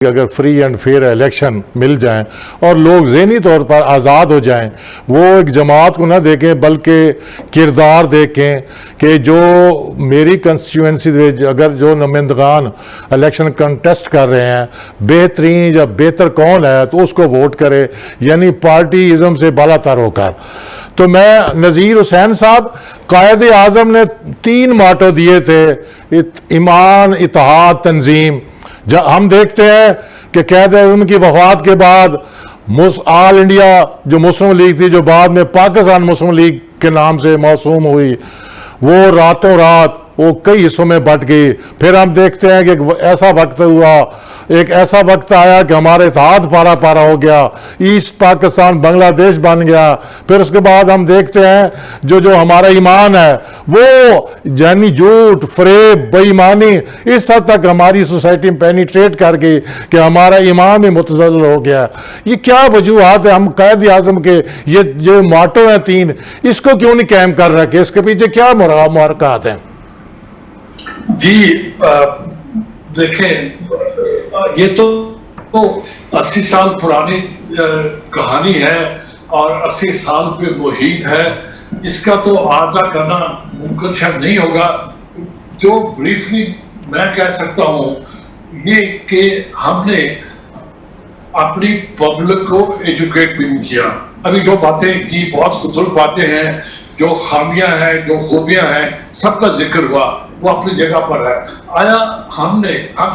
اگر free and fair election مل جائیں اور لوگ ذہنی طور پر آزاد ہو جائیں، وہ ایک جماعت کو نہ دیکھیں بلکہ کردار دیکھیں کہ جو میری کنسٹیچوئنسی اگر جو نمائندگان الیکشن کنٹیسٹ کر رہے ہیں بہترین یا بہتر کون ہے تو اس کو ووٹ کرے، یعنی پارٹی ازم سے بالا تر ہو کر۔ تو میں نذیر حسین صاحب قائد اعظم نے 3 ماٹو دیے تھے، ایمان، اتحاد، تنظیم۔ ہم دیکھتے ہیں کہ قائد اعظم کی وفات کے بعد آل انڈیا جو مسلم لیگ تھی، جو بعد میں پاکستان مسلم لیگ کے نام سے موسوم ہوئی، وہ راتوں رات وہ کئی حصوں میں بٹ گئی۔ پھر ہم دیکھتے ہیں کہ ایک ایسا وقت آیا کہ ہمارا اتحاد پارا پارا ہو گیا، ایسٹ پاکستان بنگلہ دیش بن گیا۔ پھر اس کے بعد ہم دیکھتے ہیں جو ہمارا ایمان ہے وہ یعنی جھوٹ، فریب، بے ایمانی اس حد تک ہماری سوسائٹی میں پینیٹریٹ کر گئی کہ ہمارا ایمان بھی متزلزل ہو گیا۔ یہ کیا وجوہات ہے؟ ہم قائد اعظم کے یہ جو ماٹو ہیں 3، اس کو کیوں نہیں قائم کر رکھے؟ اس کے پیچھے کیا محرکات ہیں؟ جی دیکھیں، یہ تو 80 سال پرانی کہانی ہے اور 80 سال پہ محیط ہے، اس کا تو اعادہ کرنا ممکن شاید نہیں ہوگا۔ جو بریفلی میں کہہ سکتا ہوں یہ کہ ہم نے اپنی پبلک کو ایجوکیٹ بھی نہیں کیا۔ ابھی جو باتیں کی بہت خوبصورت باتیں ہیں، جو خامیاں ہیں، جو خوبیاں ہیں، سب کا ذکر ہوا، وہ اپنی جگہ پر ہے۔ آیا ہم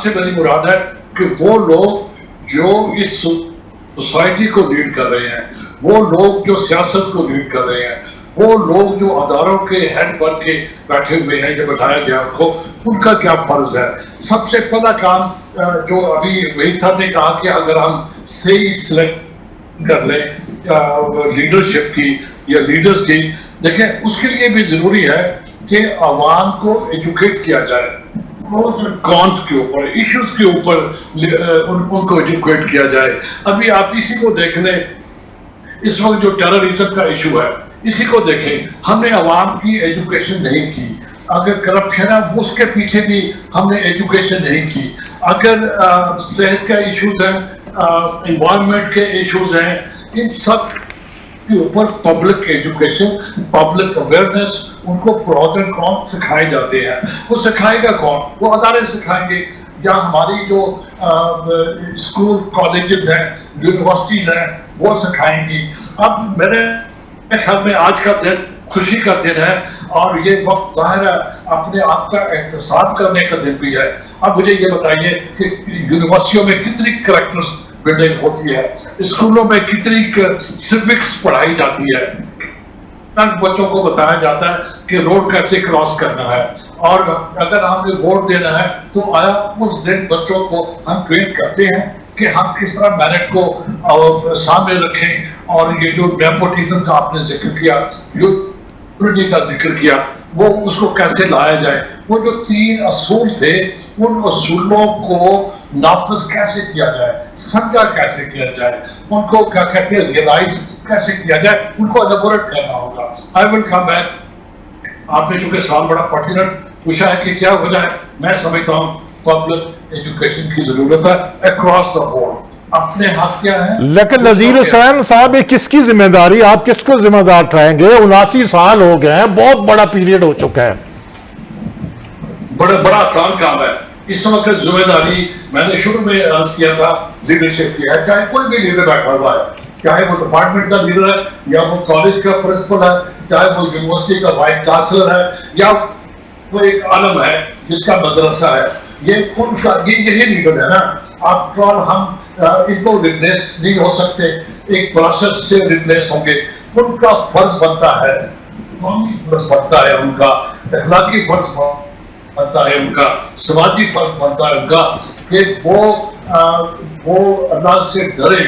سے میری مراد ہے کہ وہ لوگ جو اس سوسائٹی کو لیڈ کر رہے ہیں، وہ لوگ جو سیاست کو لیڈ کر رہے ہیں، وہ لوگ جو اداروں کے ہیڈ بن کے بیٹھے ہوئے ہیں، جو بتایا گیا ان کو، ان کا کیا فرض ہے؟ سب سے پہلا کام جو ابھی وحید صاحب نے کہا کہ اگر ہم صحیح سلیکٹ کر لیں لیڈرشپ کی یا لیڈرز کی، دیکھیں اس کے لیے بھی ضروری ہے کہ عوام کو ایجوکیٹ کیا جائے، کونس کے اوپر، ایشوز کے اوپر ان کو ایجوکیٹ کیا جائے۔ ابھی آپ اسی کو دیکھ لیں، اس وقت جو ٹیررزم کا ایشو ہے اسی کو دیکھیں، ہم نے عوام کی ایجوکیشن نہیں کی۔ اگر کرپشن ہے اس کے پیچھے بھی ہم نے ایجوکیشن نہیں کی۔ اگر صحت کا ایشوز ہیں، انوائرمنٹ کے ایشوز ہیں، ان سب کے اوپر پبلک ایجوکیشن، پبلک اویئرنیس، ان کو پروز اینڈ کونس سکھائے جاتے ہیں۔ وہ سکھائے گا کون؟ وہ ادارے سکھائیں گے، یا ہماری جو اسکول کالجز ہیں، یونیورسٹیز ہیں، وہ سکھائیں گی۔ اب میرے خیال میں آج کا دن خوشی کا دن ہے اور یہ وقت ظاہر ہے اپنے آپ کا احتساب کرنے کا دن بھی ہے۔ اب مجھے یہ بتائیے کہ یونیورسٹیوں میں کتنی کریکٹرز بلڈنگ ہوتی ہے، اسکولوں میں کتنی سیوکس پڑھائی جاتی ہے، بچوں کو بتایا جاتا ہے کہ روڈ کیسے کراس کرنا ہے، اور اگر ہم نے ووٹ دینا ہے تو آیا اس دن بچوں کو ہم ٹرین کرتے ہیں کہ ہم کس طرح میرٹ کو سامنے رکھیں، اور یہ جو نیپوٹزم کا آپ نے ذکر کیا، یونٹی کا ذکر کیا، وہ اس کو کیسے لایا جائے۔ وہ جو 3 اصول تھے ان اصولوں کو نافذ کیسے کیا جائے، سمجھا کیسے کیا جائے، ان کو کیا کہتے ہیں ریئلائز کیسے کیا جائے، ان کو ایلیبوریٹ کرنا ہوگا۔ آئی ول کم بیک۔ آپ نے چونکہ سوال بڑا پرٹیننٹ پوچھا ہے کہ کیا وجہ ہے، میں سمجھتا ہوں پبلک ایجوکیشن کی ضرورت ہے اکراس دا بورڈ۔ اپنے حق کیا ہے، لیکن نذیر حسین صاحب یہ کس کی ذمہ داری؟ آپ کس کو ذمہ دار ٹھہرائیں گے؟ 79 سال ہو گئے ہیں، بہت بڑا پیریڈ ہو چکا ہے۔ بڑا آسان کام ہے اس وقت ذمہ داری، میں نے شروع میں عرض کیا تھا، لیڈرشپ کی ہے۔ چاہے کوئی بھی لیڈر بیٹھا ہوا ہے، چاہے وہ ڈپارٹمنٹ کا لیڈر ہے، یا وہ کالج کا پرنسپل ہے، چاہے وہ یونیورسٹی کا وائس چانسلر ہے، یا وہ ایک عالم ہے جس کا مدرسہ ہے، یہ ان کا یہی لیڈر ہے نا۔ آفٹر آل ہم ان کو ریپلیس نہیں ہو سکتے، ایک پروسیس سے ریپلیس ہوں گے۔ ان کا فرض بنتا ہے، قومی فرض بنتا ہے ان کا، اخلاقی فرض بنتا ہے ان کا، سماجی فرض بنتا ہے ان کا کہ وہ اللہ سے ڈریں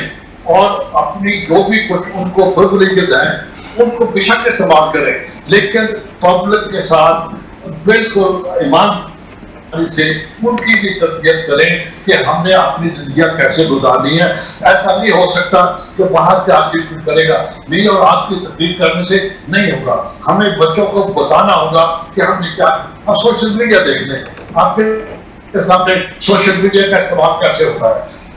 اور اپنی جو بھی کچھ ان کو پرولیجز ہیں ان کو بے شک استعمال کریں، لیکن پبلک کے ساتھ بالکل ایمان سے ان کی بھی تربیت کریں کہ ہم نے اپنی زندگیاں کیسے گزارنی ہے۔ ایسا نہیں ہو سکتا کہ باہر سے آپ کی کچھ کرے گا، میری اور آپ کی تربیت کرنے سے نہیں ہوگا۔ ہمیں بچوں کو بتانا ہوگا کہ ہم نے کیا۔ اب سوشل میڈیا دیکھ لیں، آپ کے سامنے سوشل میڈیا کا استعمال کیسے ہوتا ہے۔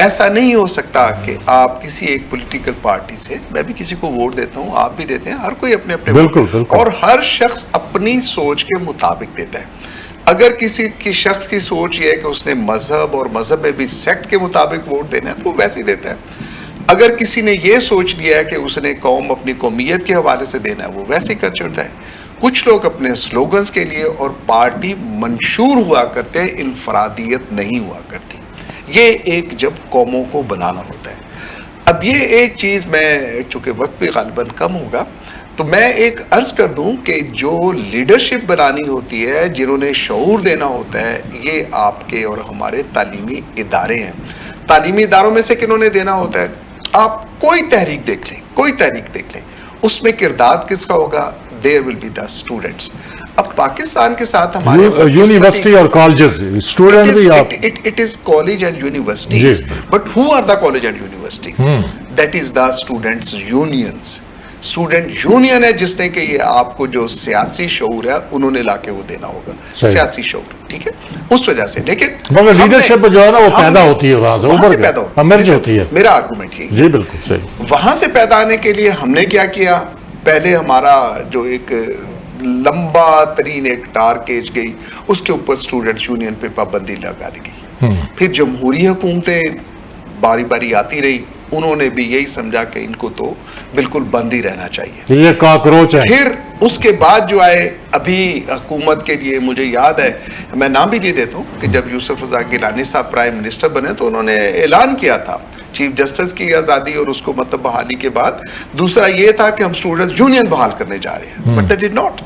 ایسا نہیں ہو سکتا کہ آپ کسی ایک پولیٹیکل پارٹی سے, میں بھی کسی کو ووٹ دیتا ہوں, آپ بھی دیتے ہیں, ہر کوئی اپنے اپنے بالکل اور ہر شخص اپنی سوچ کے مطابق دیتا ہے. اگر کسی کی شخص کی سوچ یہ ہے کہ اس نے مذہب اور مذہب میں بھی سیکٹ کے مطابق ووٹ دینا ہے, وہ ویسے ہی دیتا ہے. اگر کسی نے یہ سوچ لیا ہے کہ اس نے قوم اپنی قومیت کے حوالے سے دینا ہے, وہ ویسے ہی کر چڑھتا ہے. کچھ لوگ اپنے سلوگنز کے لیے اور پارٹی منشور ہوا کرتے ہیں, انفرادیت نہیں ہوا کرتی. یہ ایک جب قوموں کو بنانا ہوتا ہے. اب یہ ایک چیز میں, چونکہ وقت بھی غالباً کم ہوگا, تو میں ایک عرض کر دوں کہ جو لیڈرشپ بنانی ہوتی ہے, جنہوں نے شعور دینا ہوتا ہے, یہ آپ کے اور ہمارے تعلیمی ادارے ہیں. تعلیمی اداروں میں سے کنہوں نے دینا ہوتا ہے؟ آپ کوئی تحریک دیکھ لیں, کوئی تحریک دیکھ لیں, اس میں کردار کس کا ہوگا؟ There will be the students. اب پاکستان کے ساتھ ہمارے یونیورسٹی اور کالجز اسٹوڈنٹ بھی آپ, it is college and universities, but who are the college and universities? That is the students unions. Student union ہے جس نے کہ یہ آپ کو جو سیاسی شعور ہے انہوں نے لا کے وہ دینا ہوگا, سیاسی شعور, ٹھیک ہے, اس وجہ سے. لیکن مگر لیڈرشپ جو ہے نا وہ پیدا ہوتی ہے وہاں سے, وہاں سے پیدا ہوتی ہے. میرا آرگومنٹ یہ, جی بالکل صحیح. وہاں سے پیدا آنے کے لیے ہم نے کیا کیا؟ پہلے ہمارا جو ایک لمبا ترین ایک ٹارک ایج گئی, اس کے اوپر اسٹوڈنٹس یونین پہ پابندی لگا دی گئی. پھر جمہوری حکومتیں باری باری آتی رہی, انہوں نے بھی یہی سمجھا کہ ان کو تو بالکل بند ہی رہنا چاہیے, یہ کاکروچ ہے. پھر اس کے بعد جو آئے ابھی حکومت کے لیے, مجھے یاد ہے, میں نام بھی نہیں دیتا ہوں, کہ جب یوسف رضا گیلانی صاحب پرائم منسٹر بنے تو انہوں نے اعلان کیا تھا چیف جسٹس کی آزادی اور اس کو مطلب بحالی کے بعد. دوسرا یہ تھا کہ ہم اسٹوڈنٹس یونین بحال کرنے جا رہے ہیں, بٹ دیٹ ڈڈ ناٹ.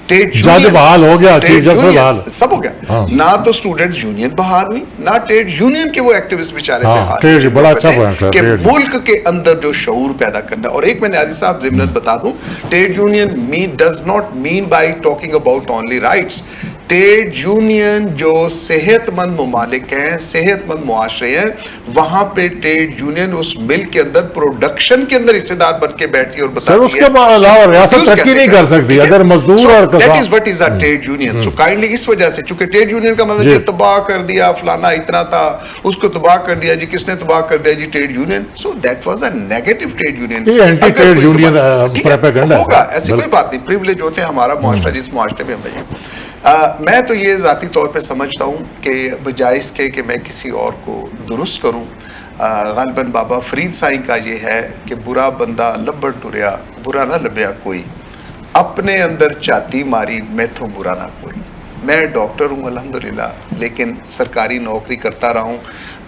جج بحال ہو گیا, چیف جسٹس بحال, سب ہو گیا. نہ تو اسٹوڈنٹس یونین بحال ہوئی, نہ ٹریڈ یونین کے وہ ایکٹیوسٹ بیچارے بحال. بڑا اچھا پوائنٹ ہے کہ ملک کے اندر جو شعور پیدا کرنا. اور ایک میں نیازی صاحب ضمناً بتا دوں, trade union does not mean by talking about only rights. Trade union جو صحت مند ممالک ہیں, صحت مند معاشرے ہیں, وہاں پہ ٹریڈ یونین اس ملک کے اندر پروڈکشن کے اندر حصے دار بن کے بیٹھی اور بتاتی ہے. اس کے علاوہ ریاست ترقی نہیں کر سکتی اگر مزدور اور that is what is a trade union. So kindly اس وجہ سے, چونکہ ٹریڈ یونین کا مطلب کہ تباہ کر دیا, فلانا اتنا تھا اس کو تباہ کر دیا جی, کس نے تباہ کر دیا جی؟ Trade union. So that was a negative trade union. یہ اینٹی ٹریڈ یونین پروپیگنڈا ہوگا, ایسی کوئی بات نہیں. پریویلیج ہوتے ہیں ہمارا معاشرہ جس معاشرے میں ہم ہیں. میں تو یہ ذاتی طور پہ سمجھتا ہوں کہ بجائے اس کے کہ میں کسی اور کو درست کروں, غالباً بابا فرید سائیں کا یہ ہے کہ برا بندہ لبن ٹریا, برا نہ لبیا کوئی, اپنے اندر چاتی ماری میں تو برا نہ کوئی. میں ڈاکٹر ہوں الحمدللہ, لیکن سرکاری نوکری کرتا رہا ہوں.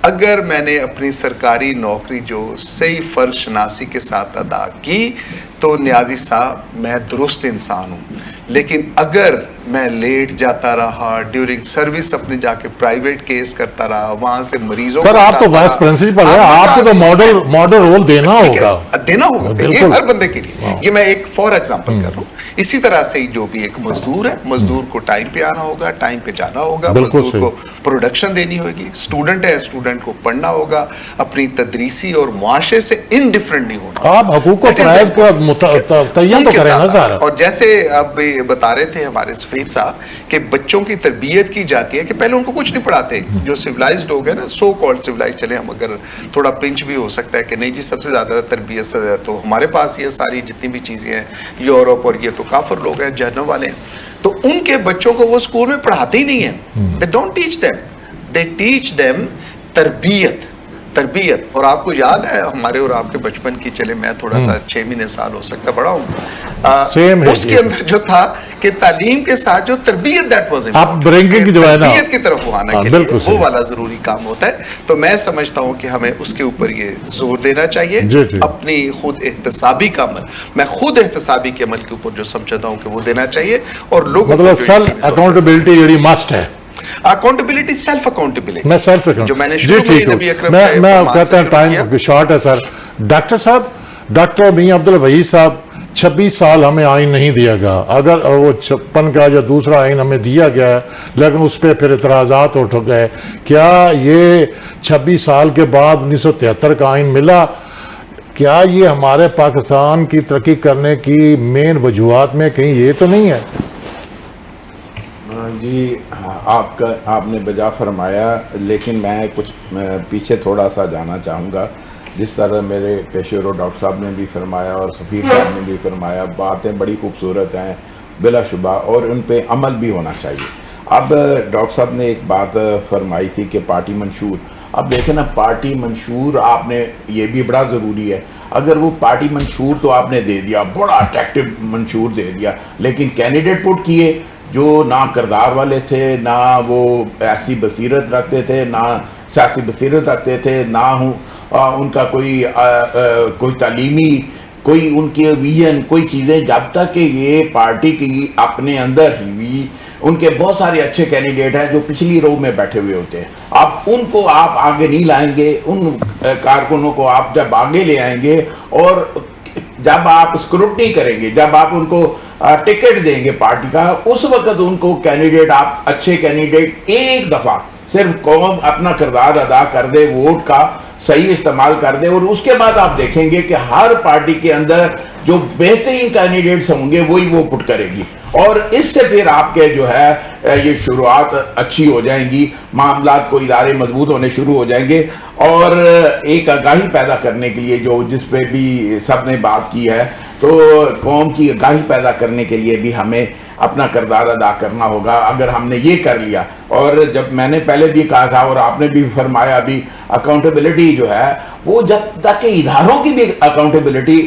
اگر میں نے اپنی سرکاری نوکری جو صحیح فرض شناسی کے ساتھ ادا کی تو نیازی صاحب میں درست انسان ہوں. لیکن اگر میں لیٹ جاتا رہا, ڈیورنگ سروس اپنے جا کے پرائیویٹ کیس کرتا رہا, وہاں سے مریضوں سر آپ تو وائس پرنسپل ہے, آپ کو تو ماڈل رول دینا ہوگا, دینا ہوگا, یہ ہر بندے کے لیے. یہ میں ایک فور ایگزامپل کر رہا ہوں. اسی طرح سے جو بھی ایک مزدور ہے, مزدور کو ٹائم پہ آنا ہوگا, ٹائم پہ جانا ہوگا, مزدور کو پروڈکشن دینی ہوگی. اسٹوڈنٹ ہے, اسٹوڈنٹ کو پڑھنا ہوگا, اپنی تدریسی اور معاشرے سے انڈیفرنٹ نہیں ہونا. آپ حقوق و فرائض کو متعین تو کریں نا سارا. اور جیسے اب بتا رہے تھے ہمارے سفیر صاحب کہ بچوں کی تربیت کی جاتی ہے کہ پہلے ان کو کچھ نہیں پڑھاتے. جو سویلائزڈ لوگ ہیں نا, سو کالڈ سویلائزڈ, چلیں ہم اگر تھوڑا پنچ بھی ہو سکتا ہے کہ نہیں جی سب سے زیادہ تربیت سے تو ہمارے پاس یہ ساری جتنی بھی چیزیں ہیں یورپ اور یہ تو کافر لوگ ہیں, جہنم والے ہیں, تو ان کے بچوں کو وہ اسکول میں پڑھاتے ہی نہیں ہیں. they don't teach them, they teach them تربیت. اور آپ کو یاد ہے ہمارے اور آپ کے بچپن کی, چلے میں تھوڑا سا 6 مہینے سال ہو سکتا بڑا ہوں, اس کے اندر جو تھا کہ تعلیم کے ساتھ جو تربیت, دیٹ واز تربیت کی طرف وہ آنا کے لیے وہ والا ضروری کام ہوتا ہے. تو میں سمجھتا ہوں کہ ہمیں اس کے اوپر یہ زور دینا چاہیے, اپنی خود احتسابی کا عمل, میں خود احتسابی کے عمل کے اوپر جو سمجھتا ہوں کہ وہ دینا چاہیے. اور لوگوں کو سیلف اکاؤنٹیبلٹی جڑی مسٹ ہے, اکاؤنٹیبلٹی, سیلف اکاؤنٹیبلٹی. میں سیلف جو میں نے شروع میں نبی اکرم میں کہتا ہوں ٹائم شارٹ ہے سر. ڈاکٹر صاحب, ڈاکٹر میاں عبد الوہید صاحب 26 سال ہمیں آئین نہیں دیا گیا. اگر وہ 56 کا یا دوسرا آئین ہمیں دیا گیا ہے لیکن اس پہ پھر اعتراضات اٹھ گئے. کیا یہ 26 سال کے بعد 1973 کا آئین ملا, کیا یہ ہمارے پاکستان کی ترقی کرنے کی مین وجوہات میں کہیں یہ تو نہیں ہے؟ جی آپ نے بجا فرمایا، لیکن میں کچھ پیچھے تھوڑا سا جانا چاہوں گا. جس طرح میرے پیشے رو ڈاکٹر صاحب نے بھی فرمایا اور سفیر صاحب نے بھی فرمایا، باتیں بڑی خوبصورت ہیں بلا شبہ، اور ان پہ عمل بھی ہونا چاہیے. اب ڈاکٹر صاحب نے ایک بات فرمائی تھی کہ پارٹی منشور. اب دیکھیں نا، پارٹی منشور آپ نے، یہ بھی بڑا ضروری ہے. اگر وہ پارٹی منشور تو آپ نے دے دیا، بڑا اٹریکٹیو منشور دے دیا، لیکن کینڈیڈیٹ پٹ کیے جو نہ کردار والے تھے، نہ وہ ایسی بصیرت رکھتے تھے، نہ سیاسی بصیرت رکھتے تھے، نہ ان کا کوئی تعلیمی، کوئی ان کے ویژن، کوئی چیزیں. جب تک کہ یہ پارٹی کی اپنے اندر ہی ان کے بہت سارے اچھے کینڈیڈیٹ ہیں جو پچھلی رو میں بیٹھے ہوئے ہوتے ہیں، آپ ان کو آپ آگے نہیں لائیں گے. ان کارکنوں کو آپ جب آگے لے آئیں گے اور جب آپ اسکروٹنی کریں گے، جب آپ ان کو ٹکٹ دیں گے پارٹی کا، اس وقت ان کو کینڈیڈیٹ، آپ اچھے کینڈیڈیٹ ایک دفعہ صرف قوم اپنا کردار ادا کر دے، ووٹ کا صحیح استعمال کر دے، اور اس کے بعد آپ دیکھیں گے کہ ہر پارٹی کے اندر جو بہترین کینڈیڈیٹس ہوں گے وہی وہ پٹ کرے گی، اور اس سے پھر آپ کے جو ہے یہ شروعات اچھی ہو جائیں گی، معاملات کو ادارے مضبوط ہونے شروع ہو جائیں گے. اور ایک آگاہی پیدا کرنے کے لیے جس پہ بھی سب نے بات کی ہے، تو قوم کی آگاہی پیدا کرنے کے لیے بھی ہمیں اپنا کردار ادا کرنا ہوگا. اگر ہم نے یہ کر لیا، اور جب میں نے پہلے بھی کہا تھا اور آپ نے بھی فرمایا ابھی، اکاؤنٹیبلٹی جو ہے وہ جب تک کہ اداروں کی بھی اکاؤنٹیبلٹی،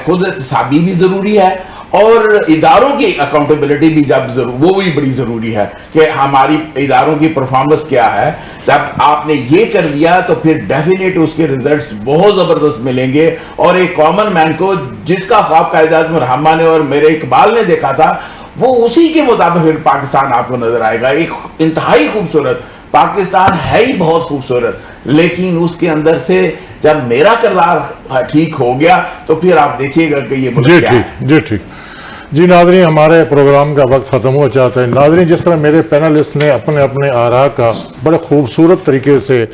خود احتسابی بھی ضروری ہے، اور اداروں کی اکاؤنٹیبلٹی بھی وہ بھی بڑی ضروری ہے کہ ہماری اداروں کی پرفارمنس کیا ہے. جب آپ نے یہ کر دیا تو پھر ڈیفینیٹ اس کے ریزلٹس بہت زبردست ملیں گے. اور ایک کامن مین کو جس کا خواب قائد اعظم رحمٰ نے اور میرے اقبال نے دیکھا تھا، وہ اسی کے مطابق پھر پاکستان آپ کو نظر آئے گا. ایک انتہائی خوبصورت پاکستان ہے ہی بہت خوبصورت، لیکن اس کے اندر سے جب میرا کردار ٹھیک ہو گیا تو پھر آپ دیکھیے گا کہ یہ ملک کیا ہے. جی ٹھیک. جی ناظرین، ہمارے پروگرام کا وقت ختم ہو چاہتا ہے. ناظرین، جس طرح میرے پینلسٹ نے اپنے اپنے آراء کا بڑے خوبصورت طریقے سے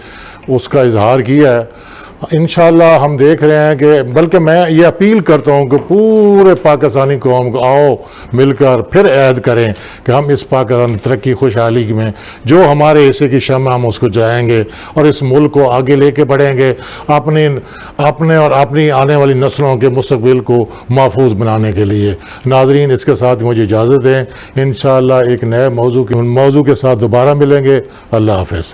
اس کا اظہار کیا ہے، انشاءاللہ ہم دیکھ رہے ہیں کہ، بلکہ میں یہ اپیل کرتا ہوں کہ پورے پاکستانی قوم کو آؤ مل کر پھر عہد کریں کہ ہم اس پاکستان ترقی خوشحالی میں جو ہمارے حصے کی شمع ہم اس کو جائیں گے اور اس ملک کو آگے لے کے بڑھیں گے، اپنے اور اپنی آنے والی نسلوں کے مستقبل کو محفوظ بنانے کے لیے. ناظرین، اس کے ساتھ مجھے اجازت دیں. انشاءاللہ ایک نئے موضوع کے ساتھ دوبارہ ملیں گے. اللہ حافظ.